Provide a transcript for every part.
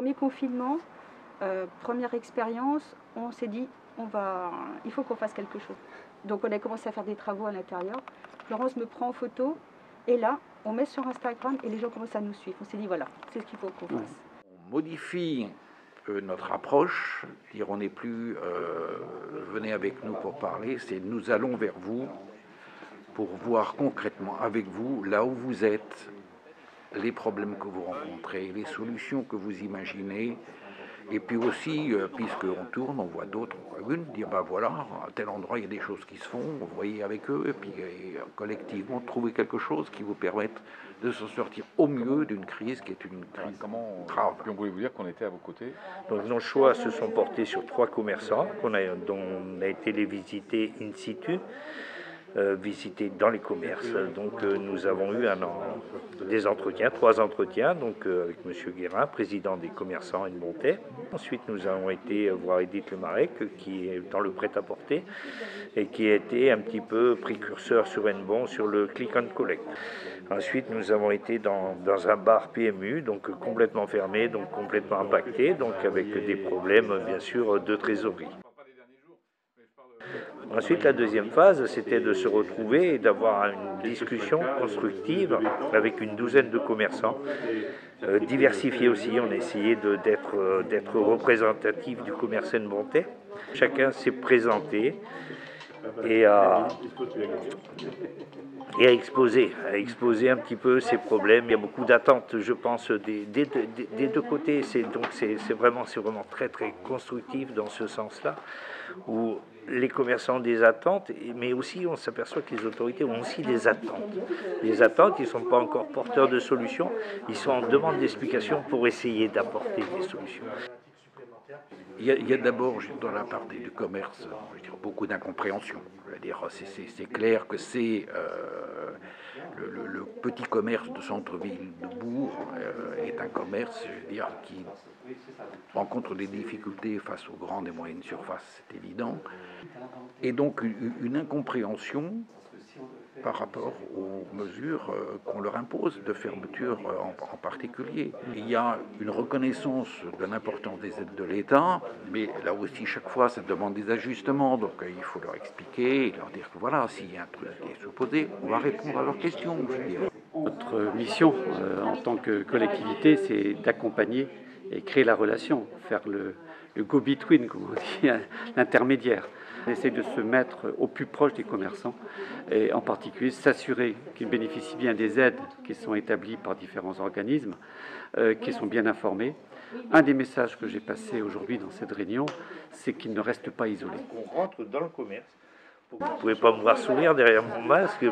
Premier confinement, première expérience, on s'est dit il faut qu'on fasse quelque chose. Donc on a commencé à faire des travaux à l'intérieur. Florence me prend en photo et là, on met sur Instagram et les gens commencent à nous suivre. On s'est dit voilà, c'est ce qu'il faut qu'on fasse. On modifie notre approche, dire on n'est plus venez avec nous pour parler, c'est nous allons vers vous pour voir concrètement avec vous, là où vous êtes, les problèmes que vous rencontrez, les solutions que vous imaginez. Et puis aussi, puisqu'on tourne, on voit d'autres communes, dire ben voilà, à tel endroit il y a des choses qui se font, vous voyez avec eux, et puis collectivement trouver quelque chose qui vous permette de s'en sortir au mieux d'une crise qui est une crise grave. Puis on voulait vous dire qu'on était à vos côtés. Donc nos choix se sont portés sur 3 commerçants dont on a été les visiter in situ. Visiter dans les commerces. Donc nous avons eu des entretiens, 3 entretiens, donc avec M. Guérin, président des commerçants et de Montaix. Ensuite nous avons été voir Edith Lemarec, qui est dans le prêt-à-porter et qui a été un petit peu précurseur sur Hennebont sur le click and collect. Ensuite nous avons été dans un bar PMU, donc complètement fermé, donc complètement impacté, donc avec des problèmes bien sûr de trésorerie. Ensuite, la deuxième phase, c'était de se retrouver et d'avoir une discussion constructive avec une douzaine de commerçants, diversifiés aussi. On a essayé d'être représentatif du commerce hennebontais. Chacun s'est présenté et a exposé un petit peu ses problèmes. Il y a beaucoup d'attentes, je pense, des deux côtés. C'est vraiment très très constructif dans ce sens-là, où les commerçants ont des attentes, mais aussi on s'aperçoit que les autorités ont aussi des attentes. Les attentes, ils ne sont pas encore porteurs de solutions, ils sont en demande d'explications pour essayer d'apporter des solutions. Il y a d'abord, dans la partie du commerce, beaucoup d'incompréhension. C'est clair que c'est le petit commerce de centre-ville, de bourg, est un commerce, qui rencontre des difficultés face aux grandes et moyennes surfaces, c'est évident. Et donc une incompréhension par rapport aux mesures qu'on leur impose, de fermeture en particulier. Il y a une reconnaissance de l'importance des aides de l'État, mais là aussi, chaque fois, ça demande des ajustements. Donc il faut leur expliquer et leur dire que voilà, s'il y a un truc qui est supposé, on va répondre à leurs questions. Notre mission en tant que collectivité, c'est d'accompagner et créer la relation, faire le go-between, comme on dit, l'intermédiaire. On essaie de se mettre au plus proche des commerçants et en particulier s'assurer qu'ils bénéficient bien des aides qui sont établies par différents organismes, qui sont bien informés. Un des messages que j'ai passé aujourd'hui dans cette réunion, c'est qu'ils ne restent pas isolés. On rentre dans le commerce. Vous ne pouvez pas me voir sourire derrière mon masque,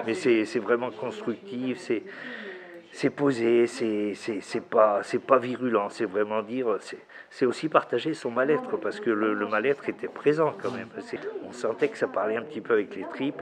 mais c'est vraiment constructif, c'est posé, c'est pas virulent, c'est vraiment dire, c'est aussi partager son mal-être, parce que le mal-être était présent quand même. On sentait que ça parlait un petit peu avec les tripes.